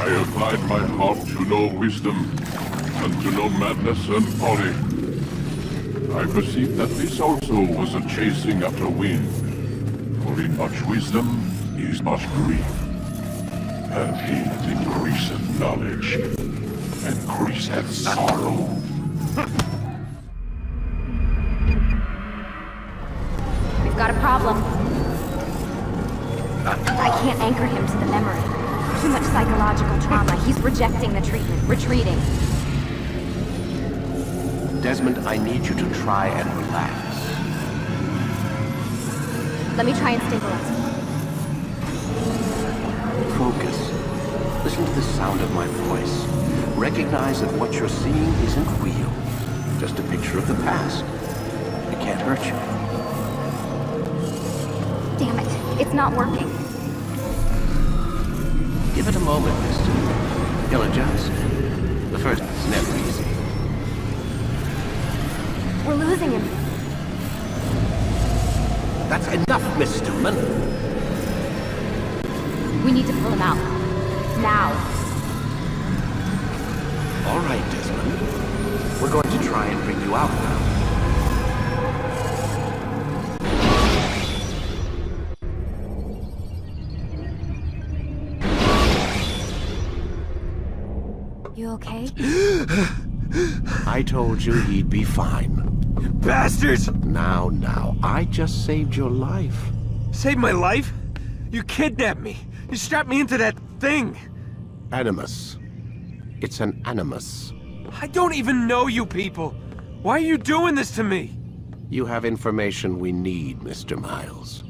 I applied my heart to know wisdom, and to know madness and folly. I perceived that this also was a chasing after wind. For in much wisdom is much grief. And he increaseth knowledge, increaseth sorrow. We've got a problem. I can't anchor him to the memory. Too much psychological trauma. He's rejecting the treatment, retreating. Desmond, I need you to try and relax. Let me try and stabilize him. Focus. Listen to the sound of my voice. Recognize that what you're seeing isn't real. Just a picture of the past. It can't hurt you. Damn it. It's not working. Give it a moment, mister. He'll adjust. The first is never easy. We're losing him. That's enough, Miss Stillman. We need to pull him out. Now. All right, Desmond. We're going to try and bring you out now. You okay? I told you he'd be fine. Bastards! Now, I just saved your life. Saved my life? You kidnapped me. You strapped me into that thing. Animus. It's an Animus. I don't even know you people. Why are you doing this to me? You have information we need, Mr. Miles.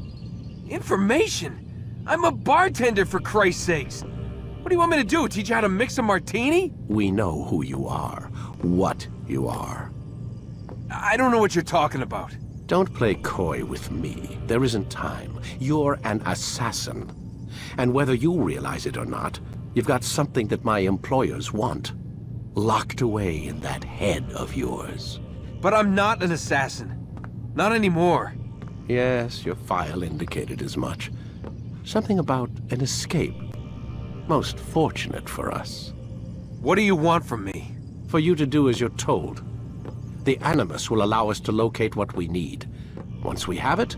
Information? I'm a bartender, for Christ's sakes. What do you want me to do? Teach you how to mix a martini? We know who you are, what you are. I don't know what you're talking about. Don't play coy with me. There isn't time. You're an assassin. And whether you realize it or not, you've got something that my employers want. Locked away in that head of yours. But I'm not an assassin. Not anymore. Yes, your file indicated as much. Something about an escape. Most fortunate for us. What do you want from me? For you to do as you're told. The Animus will allow us to locate what we need. Once we have it,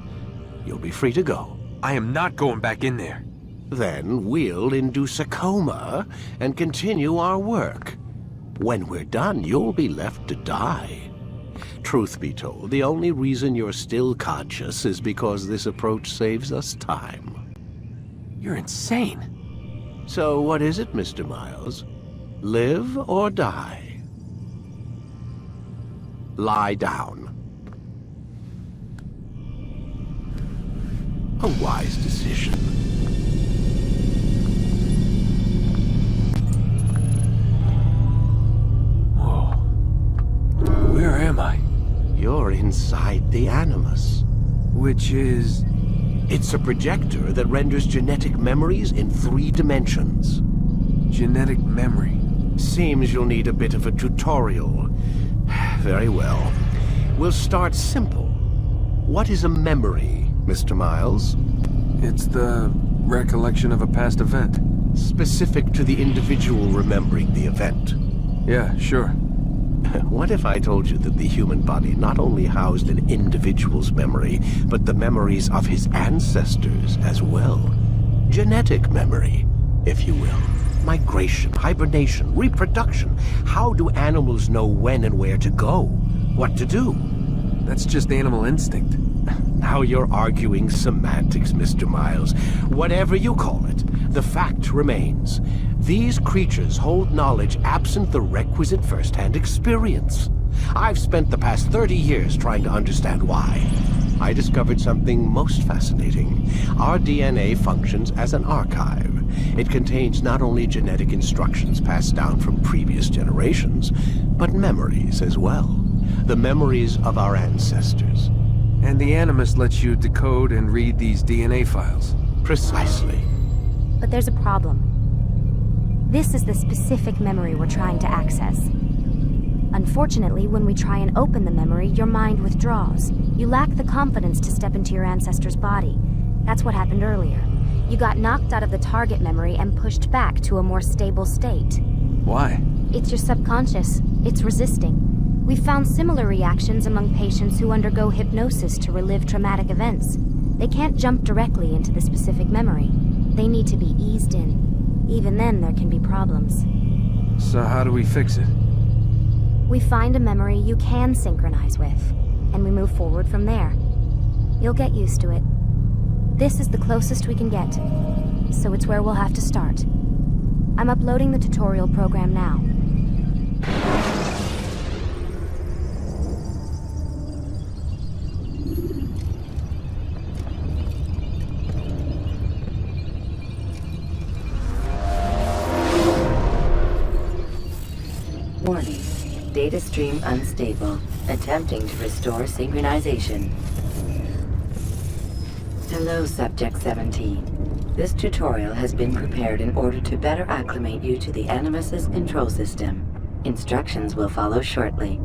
you'll be free to go. I am not going back in there. Then we'll induce a coma and continue our work. When we're done, you'll be left to die. Truth be told, the only reason you're still conscious is because this approach saves us time. You're insane. So what is it, Mr. Miles? Live or die? Lie down. A wise decision. Whoa. Where am I? You're inside the Animus. Which is... It's a projector that renders genetic memories in 3 dimensions. Genetic memory. Seems you'll need a bit of a tutorial. Very well. We'll start simple. What is a memory, Mr. Miles? It's the recollection of a past event. Specific to the individual remembering the event. Yeah, sure. What if I told you that the human body not only housed an individual's memory, but the memories of his ancestors as well? Genetic memory, if you will. Migration, hibernation, reproduction. How do animals know when and where to go? What to do? That's just animal instinct. Now you're arguing semantics, Mr. Miles. Whatever you call it, the fact remains. These creatures hold knowledge absent the requisite first-hand experience. I've spent the past 30 years trying to understand why. I discovered something most fascinating. Our DNA functions as an archive. It contains not only genetic instructions passed down from previous generations, but memories as well. The memories of our ancestors. And the Animus lets you decode and read these DNA files. Precisely. But there's a problem. This is the specific memory we're trying to access. Unfortunately, when we try and open the memory, your mind withdraws. You lack the confidence to step into your ancestor's body. That's what happened earlier. You got knocked out of the target memory and pushed back to a more stable state. Why? It's your subconscious. It's resisting. We found similar reactions among patients who undergo hypnosis to relive traumatic events. They can't jump directly into the specific memory. They need to be eased in. Even then, there can be problems. So how do we fix it? We find a memory you can synchronize with, and we move forward from there. You'll get used to it. This is the closest we can get, so it's where we'll have to start. I'm uploading the tutorial program now. Warning. Data stream unstable. Attempting to restore synchronization. Hello, Subject 17. This tutorial has been prepared in order to better acclimate you to the Animus's control system. Instructions will follow shortly.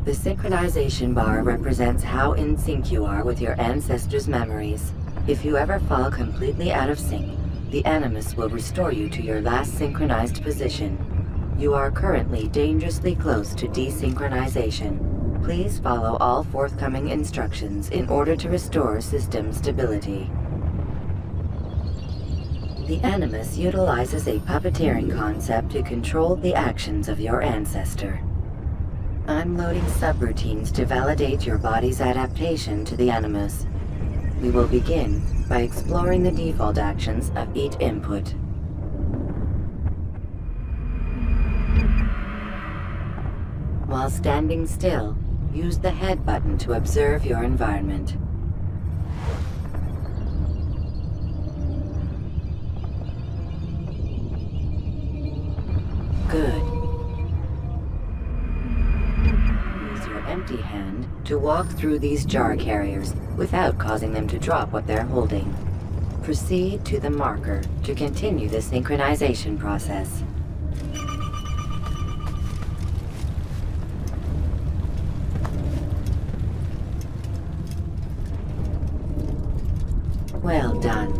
The synchronization bar represents how in sync you are with your ancestors' memories. If you ever fall completely out of sync, the Animus will restore you to your last synchronized position. You are currently dangerously close to desynchronization. Please follow all forthcoming instructions in order to restore system stability. The Animus utilizes a puppeteering concept to control the actions of your ancestor. I'm loading subroutines to validate your body's adaptation to the Animus. We will begin by exploring the default actions of each input. While standing still, use the head button to observe your environment. Good. Use your empty hand to walk through these jar carriers without causing them to drop what they're holding. Proceed to the marker to continue the synchronization process. Well done.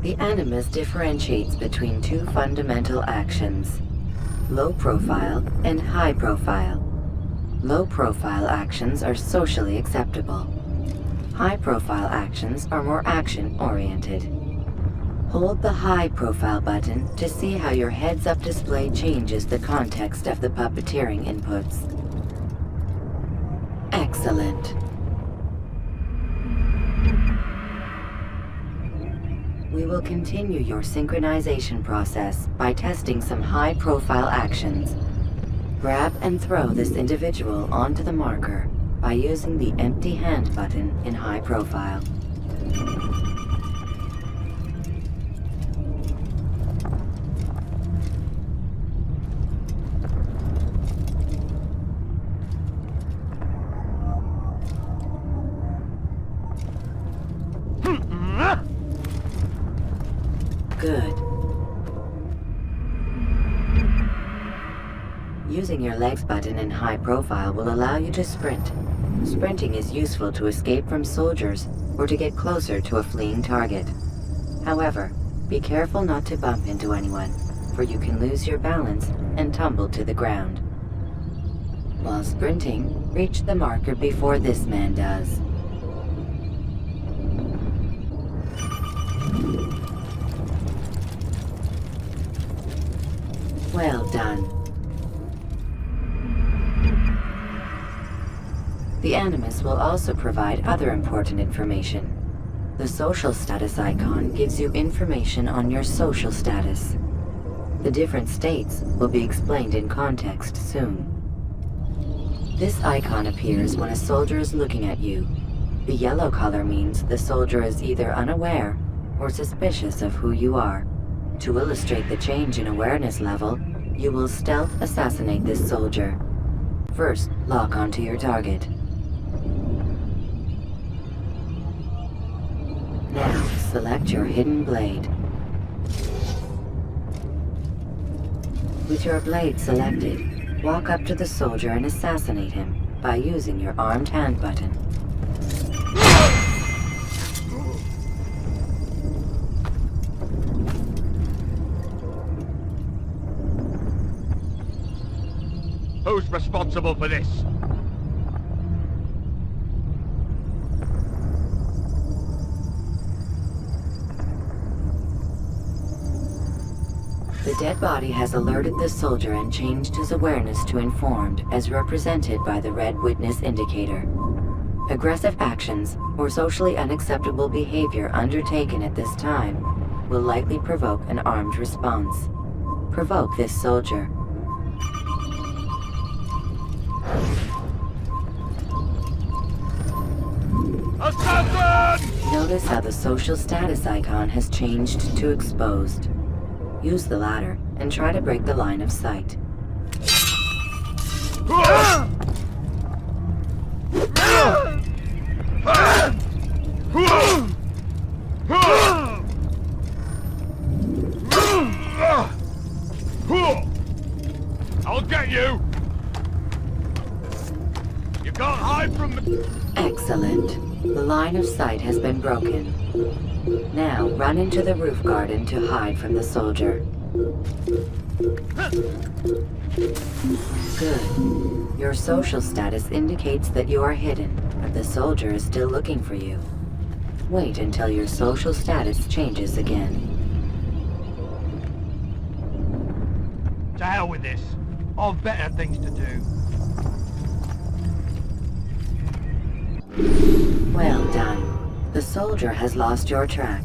The Animus differentiates between two fundamental actions: low profile and high profile. Low profile actions are socially acceptable. High profile actions are more action-oriented. Hold the high profile button to see how your heads-up display changes the context of the puppeteering inputs. Excellent. We will continue your synchronization process by testing some high-profile actions. Grab and throw this individual onto the marker by using the empty hand button in high profile. Good. Using your legs button in high profile will allow you to sprint. Sprinting is useful to escape from soldiers or to get closer to a fleeing target. However, be careful not to bump into anyone, for you can lose your balance and tumble to the ground. While sprinting, reach the marker before this man does. Well done. The Animus will also provide other important information. The social status icon gives you information on your social status. The different states will be explained in context soon. This icon appears when a soldier is looking at you. The yellow color means the soldier is either unaware or suspicious of who you are. To illustrate the change in awareness level, you will stealth assassinate this soldier. First, lock onto your target. Now, select your hidden blade. With your blade selected, walk up to the soldier and assassinate him by using your armed hand button. responsible for this. The dead body has alerted the soldier and changed his awareness to informed, as represented by the red witness indicator. Aggressive actions or socially unacceptable behavior undertaken at this time will likely provoke an armed response. Provoke this soldier. Assassin! Notice how the social status icon has changed to exposed. Use the ladder and try to break the line of sight. I'll get you! You can't hide from me! Excellent. The line of sight has been broken. Now run into the roof garden to hide from the soldier. Good. Your social status indicates that you are hidden, but the soldier is still looking for you. Wait until your social status changes again. To hell with this. I've better things to do. Well done. The soldier has lost your track.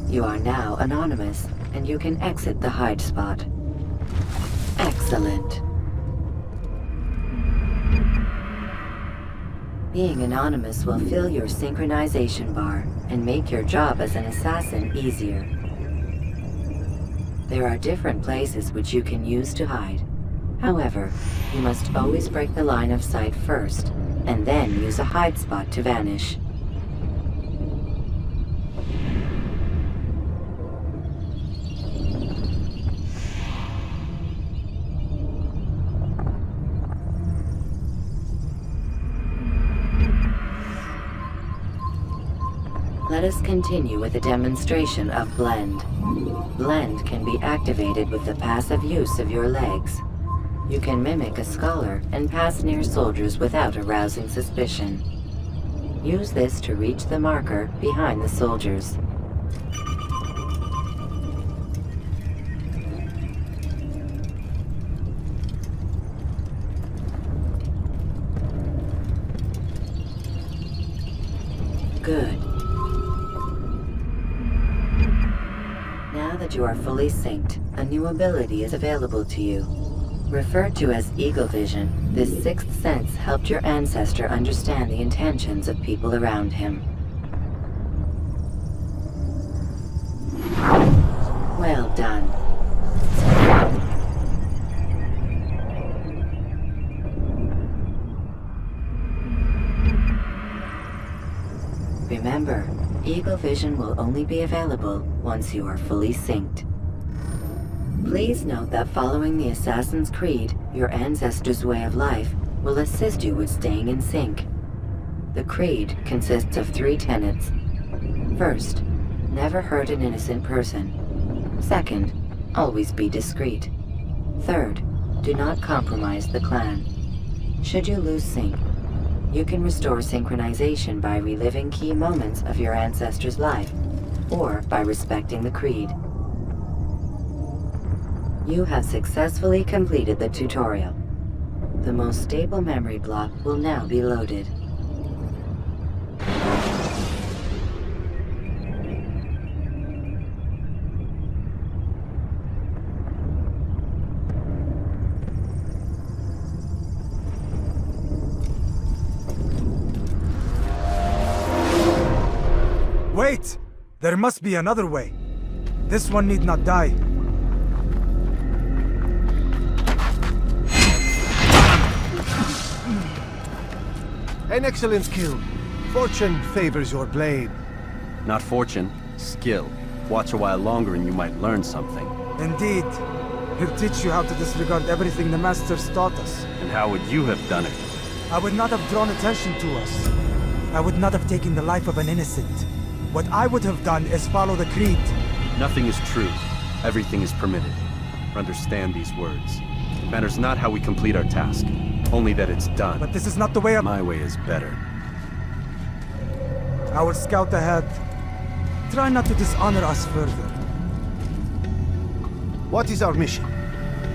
You are now anonymous, and you can exit the hide spot. Excellent. Being anonymous will fill your synchronization bar and make your job as an assassin easier. There are different places which you can use to hide. However, you must always break the line of sight first, and then use a hide spot to vanish. Let us continue with a demonstration of Blend. Blend can be activated with the passive use of your legs. You can mimic a scholar and pass near soldiers without arousing suspicion. Use this to reach the marker behind the soldiers. Good. Now that you are fully synced, a new ability is available to you. Referred to as Eagle Vision, this sixth sense helped your ancestor understand the intentions of people around him. Well done. Remember, Eagle Vision will only be available once you are fully synced. Please note that following the Assassin's Creed, your ancestors' way of life, will assist you with staying in sync. The Creed consists of 3 tenets. First, never hurt an innocent person. Second, always be discreet. Third, do not compromise the clan. Should you lose sync, you can restore synchronization by reliving key moments of your ancestor's life, or by respecting the Creed. You have successfully completed the tutorial. The most stable memory block will now be loaded. Wait! There must be another way. This one need not die. An excellent skill. Fortune favors your blade. Not fortune, skill. Watch a while longer and you might learn something. Indeed. He'll teach you how to disregard everything the Masters taught us. And how would you have done it? I would not have drawn attention to us. I would not have taken the life of an innocent. What I would have done is follow the Creed. Nothing is true. Everything is permitted. Understand these words. It matters not how we complete our task. Only that it's done. But this is not the way of... My way is better. I will scout ahead. Try not to dishonor us further. What is our mission?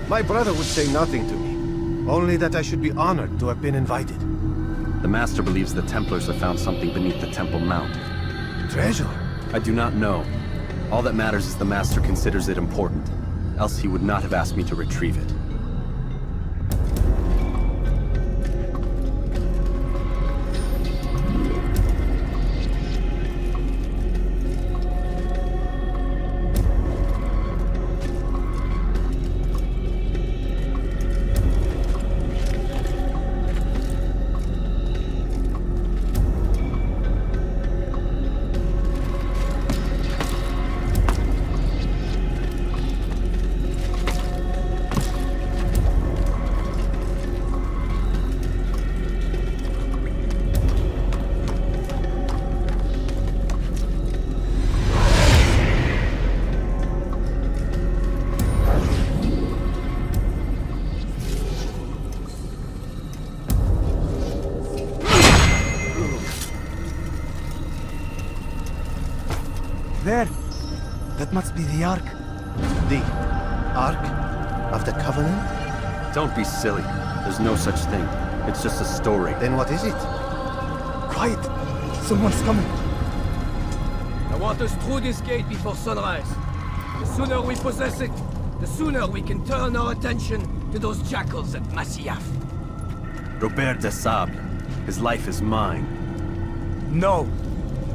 My brother would say nothing to me. Only that I should be honored to have been invited. The Master believes the Templars have found something beneath the Temple Mount. Treasure? I do not know. All that matters is the Master considers it important. Else he would not have asked me to retrieve it. There! That must be the Ark. The Ark of the Covenant? Don't be silly. There's no such thing. It's just a story. Then what is it? Quiet! Someone's coming. I want us through this gate before sunrise. The sooner we possess it, the sooner we can turn our attention to those jackals at Masyaf. Robert de Sable. His life is mine. No.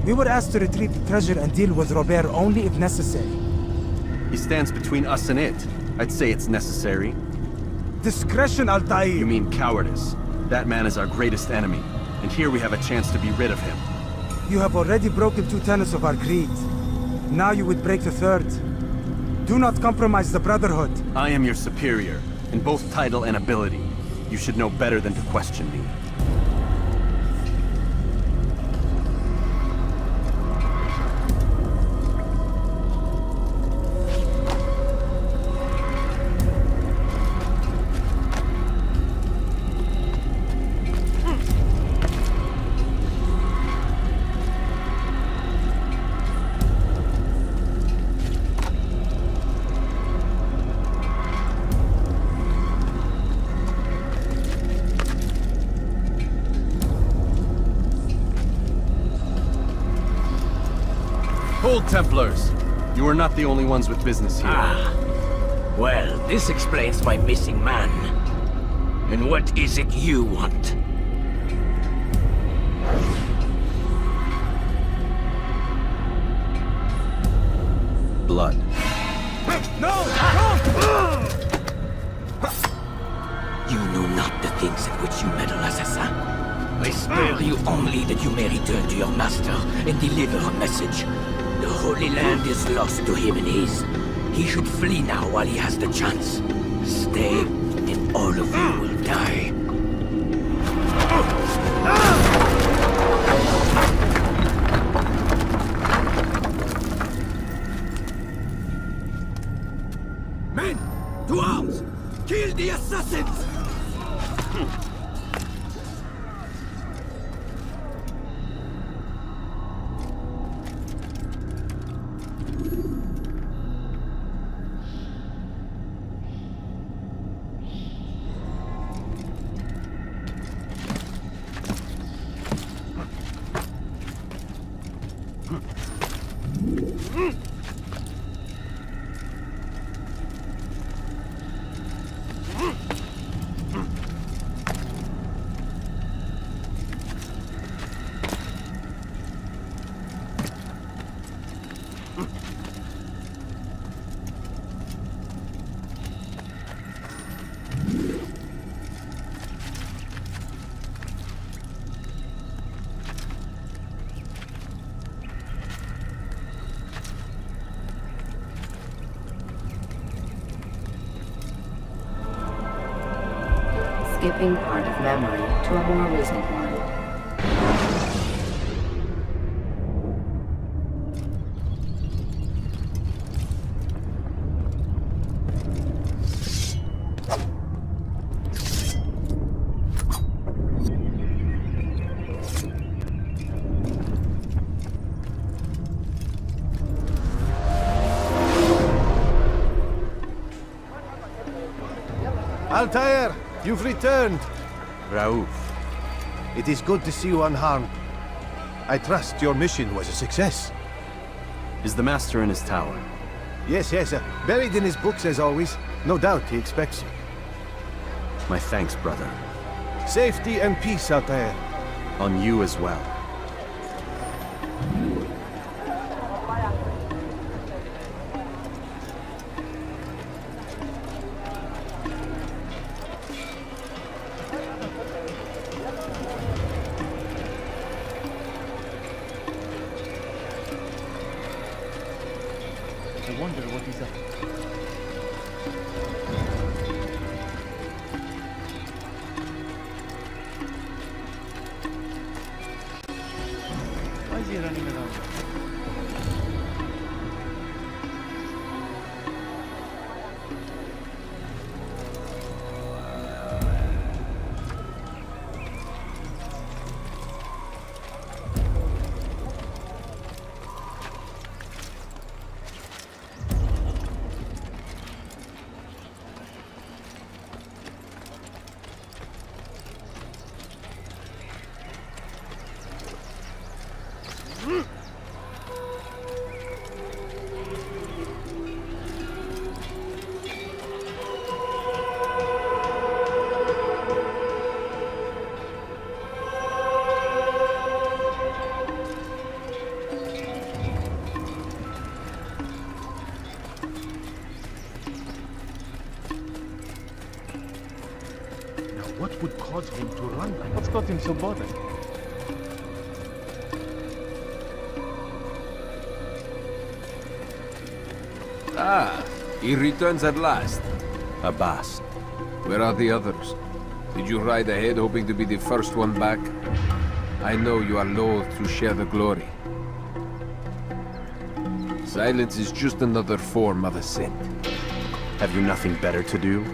We were asked to retrieve the treasure and deal with Robert only if necessary. He stands between us and it. I'd say it's necessary. Discretion, Altaire! You mean cowardice. That man is our greatest enemy, and here we have a chance to be rid of him. You have already broken 2 tenets of our creed. Now you would break the 3rd. Do not compromise the Brotherhood. I am your superior, in both title and ability. You should know better than to question me. Hold, Templars! You are not the only ones with business here. Well, this explains my missing man. And what is it you want? Blood. No! You know not the things at which you meddle, assassin. I spare you only that you may return to your master and deliver a message. The Holy Land is lost to him and his. He should flee now while he has the chance. Stay, and all of you will die. Men, to arms! Kill the assassins! Skipping part of memory to a more recent one. Altaire, you've returned. Raouf, it is good to see you unharmed. I trust your mission was a success. Is the Master in his tower? Yes, buried in his books as always. No doubt he expects you. My thanks, brother. Safety and peace, Altaire. On you as well. I wonder what he's up to. Why is he running around? What would cause him to run? What's got him so bothered? Ah, he returns at last. Abbas. Where are the others? Did you ride ahead hoping to be the first one back? I know you are loath to share the glory. Silence is just another form of assent. Have you nothing better to do?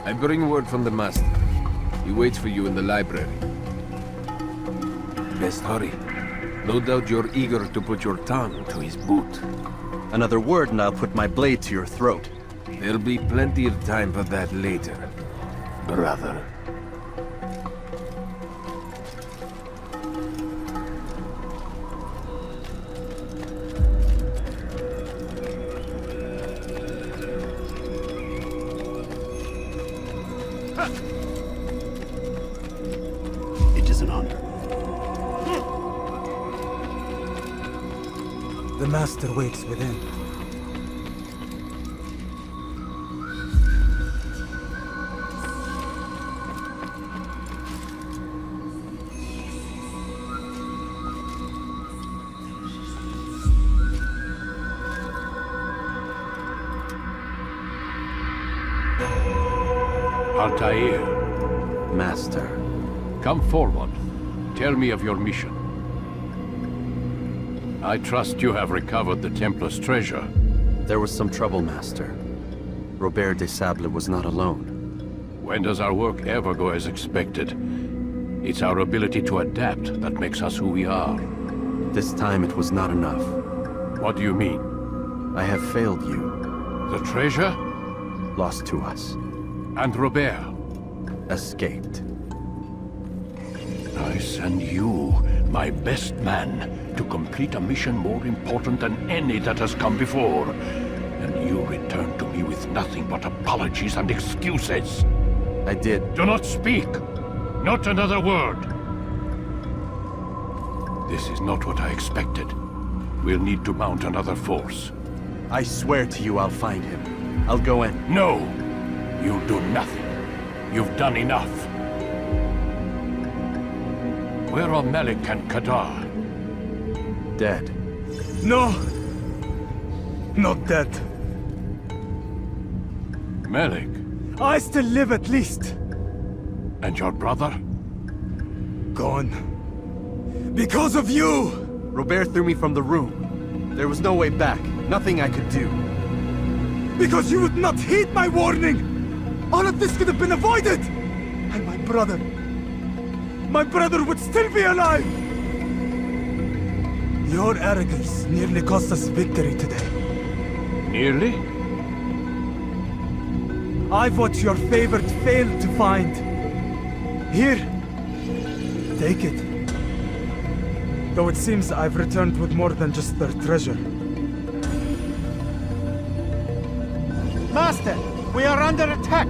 I bring word from the Master. He waits for you in the library. Best hurry. No doubt you're eager to put your tongue to his boot. Another word and I'll put my blade to your throat. There'll be plenty of time for that later, brother. It is an honor. The Master waits within. Altair, Master. come forward. Tell me of your mission. I trust you have recovered the Templar's treasure. There was some trouble, Master. Robert de Sable was not alone. When does our work ever go as expected? It's our ability to adapt that makes us who we are. This time it was not enough. What do you mean? I have failed you. The treasure? Lost to us. And Robert? Escaped. I send you, my best man, to complete a mission more important than any that has come before. And you return to me with nothing but apologies and excuses. I did. Do not speak! Not another word! This is not what I expected. We'll need to mount another force. I swear to you I'll find him. I'll go in. No! You'll do nothing. You've done enough. Where are Malik and Kadar? Dead. No! Not dead. Malik? I still live at least. And your brother? Gone. Because of you! Robert threw me from the room. There was no way back. Nothing I could do. Because you would not heed my warning! All of this could have been avoided! And my brother would still be alive! Your arrogance nearly cost us victory today. Nearly? I've what your favorite failed to find. Here. Take it. Though it seems I've returned with more than just their treasure. Master, we are under attack.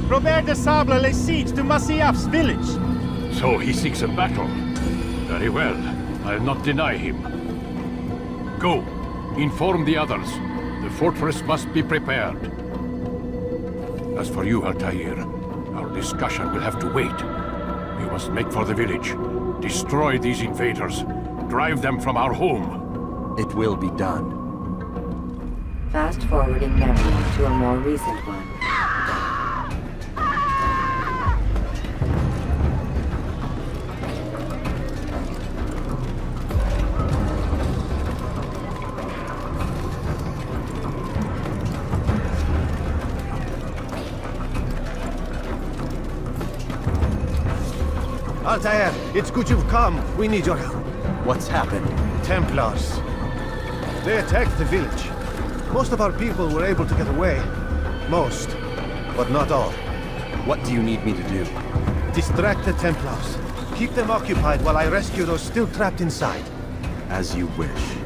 Robert de Sable lays siege to Masyaf's village. So he seeks a battle. Very well. I'll not deny him. Go. Inform the others. The fortress must be prepared. As for you, Altaire, our discussion will have to wait. We must make for the village. Destroy these invaders. Drive them from our home. It will be done. Fast-forwarding memory to a more recent one. Altaire, it's good you've come. We need your help. What's happened? Templars. They attacked the village. Most of our people were able to get away. Most, but not all. What do you need me to do? Distract the Templars. Keep them occupied while I rescue those still trapped inside. As you wish.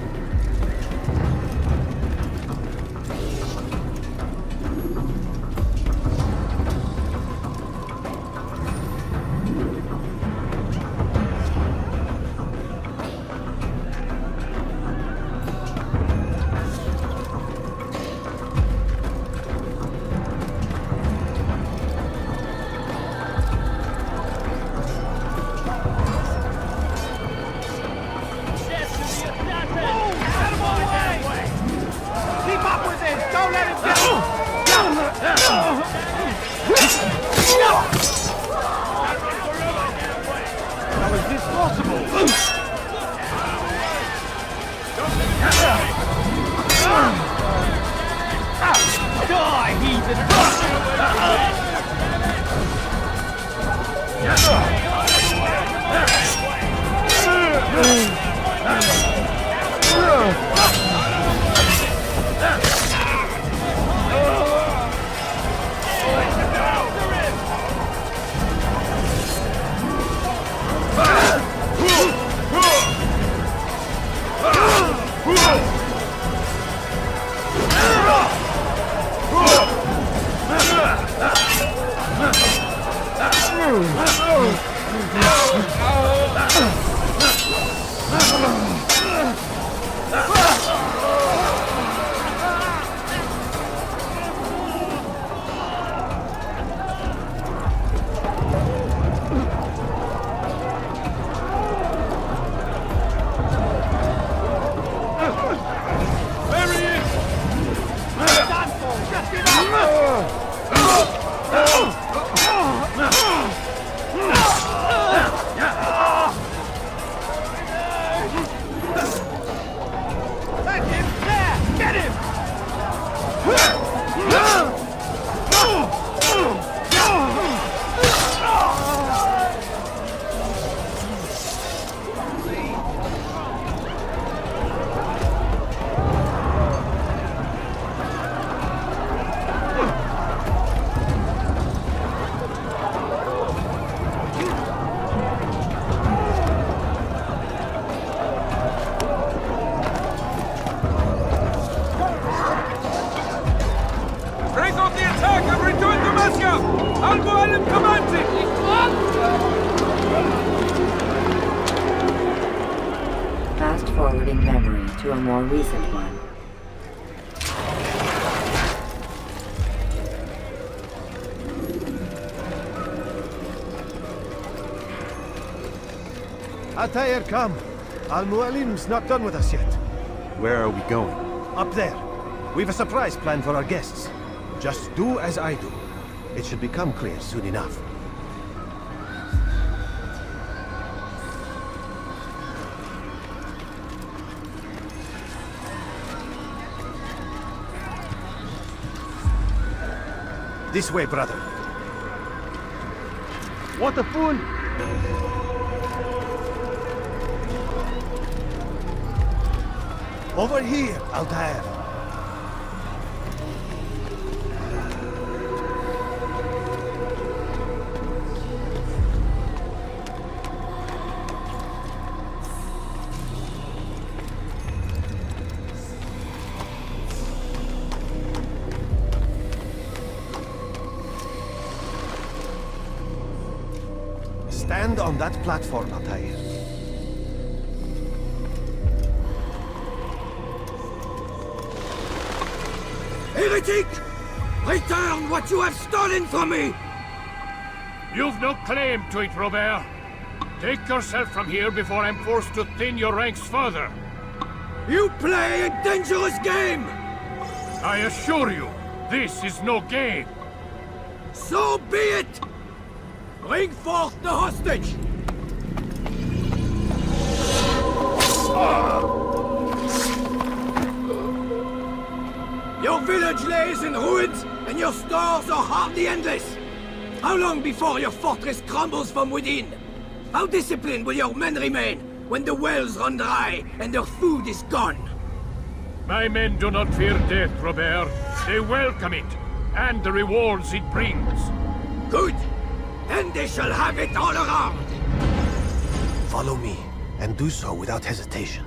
Fast-forwarding memory to a more recent one. Altair, come. Al-Mualim's not done with us yet. Where are we going? Up there. We've a surprise plan for our guests. Just do as I do. It should become clear soon enough. This way, brother. What a fool! Over here, Altair. Stand on that platform, Altaire. Heretic! Return what you have stolen from me! You've no claim to it, Robert. Take yourself from here before I'm forced to thin your ranks further. You play a dangerous game! I assure you, this is no game. So be it! Bring forth the hostage! Your village lays in ruins, and your stores are hardly endless. How long before your fortress crumbles from within? How disciplined will your men remain when the wells run dry and their food is gone? My men do not fear death, Robert. They welcome it, and the rewards it brings. Good! Then they shall have it all around! Follow me, and do so without hesitation.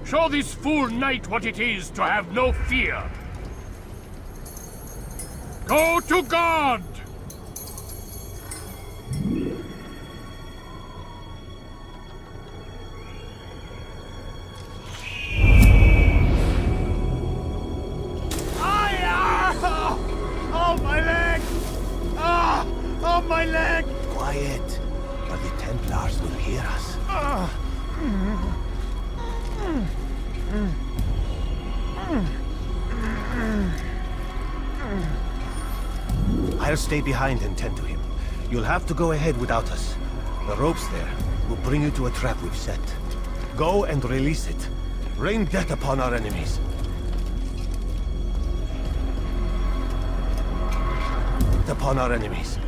Show this fool knight what it is to have no fear. Go to God! Oh, my leg! Ah! Oh, my leg! Quiet, or the Templars will hear us. I'll stay behind and tend to him. You'll have to go ahead without us. The ropes there will bring you to a trap we've set. Go and release it. Rain death upon our enemies. Upon our enemies.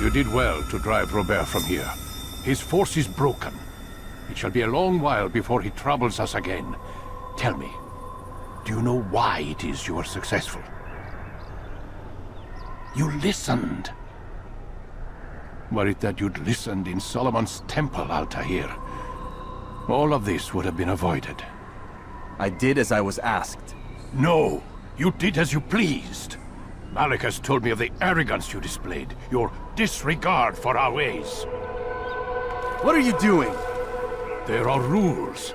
You did well to drive Robert from here. His force is broken. It shall be a long while before he troubles us again. Tell me, do you know why it is you are successful? You listened. Were it that you'd listened in Solomon's temple, Altaire, all of this would have been avoided. I did as I was asked. No, you did as you pleased. Malik has told me of the arrogance you displayed, your disregard for our ways. What are you doing? There are rules.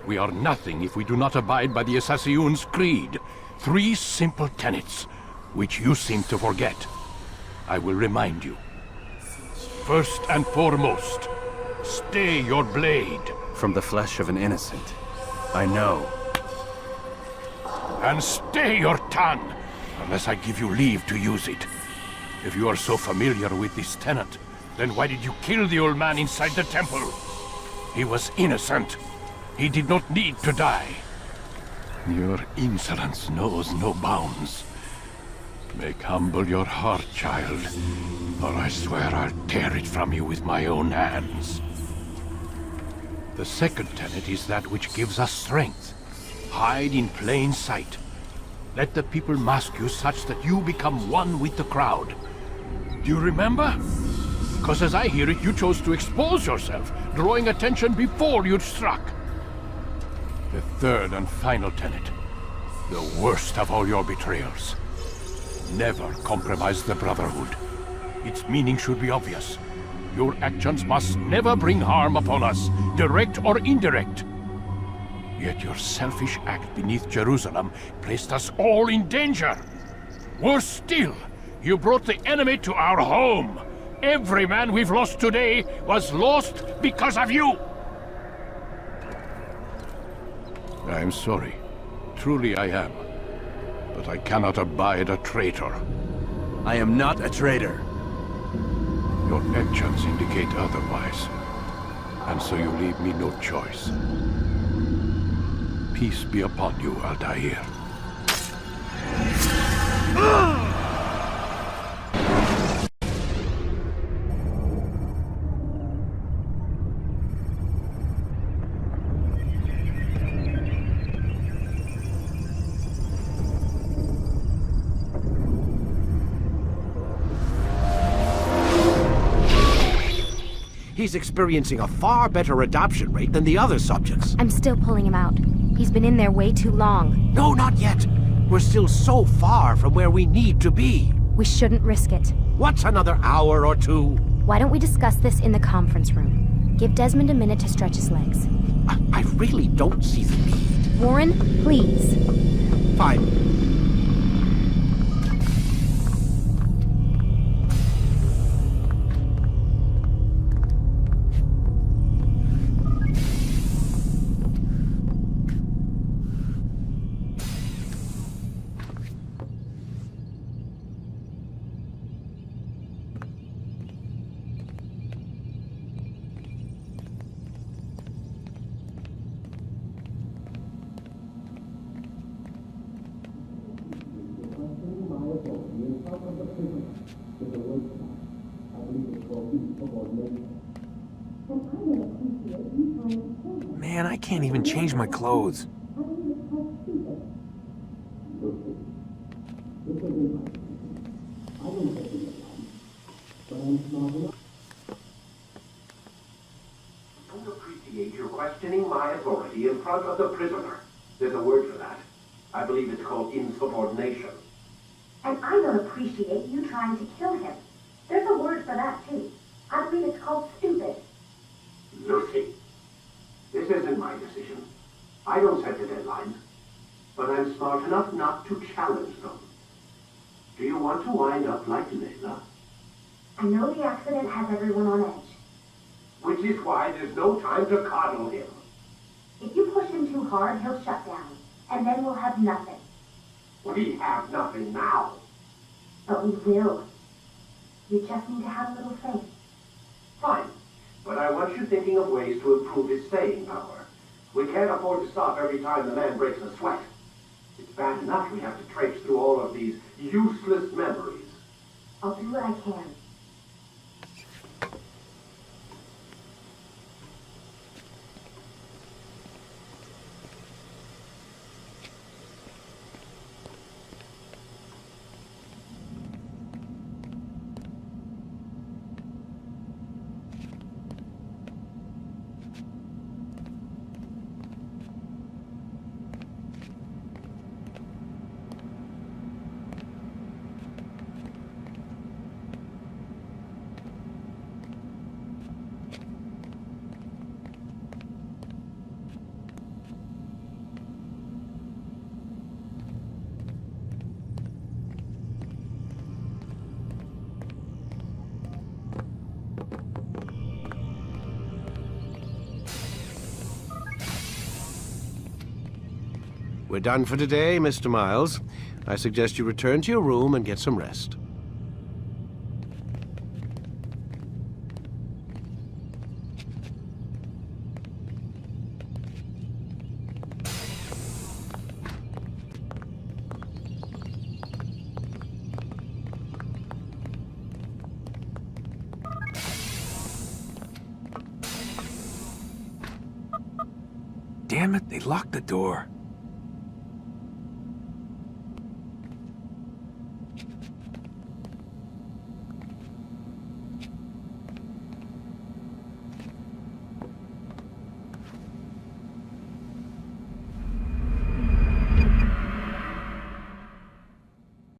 We are nothing if we do not abide by the Assassin's creed. 3 simple tenets, which you seem to forget. I will remind you. First and foremost, stay your blade. From the flesh of an innocent. I know. And stay your tongue, unless I give you leave to use it. If you are so familiar with this tenet, then why did you kill the old man inside the temple? He was innocent. He did not need to die. Your insolence knows no bounds. Make humble your heart, child, or I swear I'll tear it from you with my own hands. The second tenet is that which gives us strength. Hide in plain sight. Let the people mask you such that you become one with the crowd. Do you remember? Because as I hear it, you chose to expose yourself, drawing attention before you'd struck. The third and final tenet. The worst of all your betrayals. Never compromise the Brotherhood. Its meaning should be obvious. Your actions must never bring harm upon us, direct or indirect. Yet your selfish act beneath Jerusalem placed us all in danger. Worse still, you brought the enemy to our home. Every man we've lost today was lost because of you. I'm sorry. Truly I am. But I cannot abide a traitor. I am not a traitor. Your actions indicate otherwise. And so you leave me no choice. Peace be upon you, Altaire. He's experiencing a far better adoption rate than the other subjects. I'm still pulling him out. He's been in there way too long. No, not yet. We're still so far from where we need to be. We shouldn't risk it. What's another hour or two? Why don't we discuss this in the conference room? Give Desmond a minute to stretch his legs. I really don't see the need. Warren, please. Fine. Man, I can't even change my clothes. I don't appreciate your questioning my authority in front of the prisoner. There's a word for that. I believe it's called insubordination. And I don't appreciate you trying to kill him. There's a word for that, too. I believe it's called stupid. Lucy, this isn't my decision. I don't set the deadlines. But I'm smart enough not to challenge them. Do you want to wind up like Layla? I know the accident has everyone on edge. Which is why there's no time to coddle him. If you push him too hard, he'll shut down. And then we'll have nothing. We have nothing now. But we will. You just need to have a little faith. Fine. But I want you thinking of ways to improve his staying power. We can't afford to stop every time the man breaks a sweat. It's bad enough we have to traipse through all of these useless memories. I'll do what I can. We're done for today, Mr. Miles. I suggest you return to your room and get some rest. Damn it, they locked the door.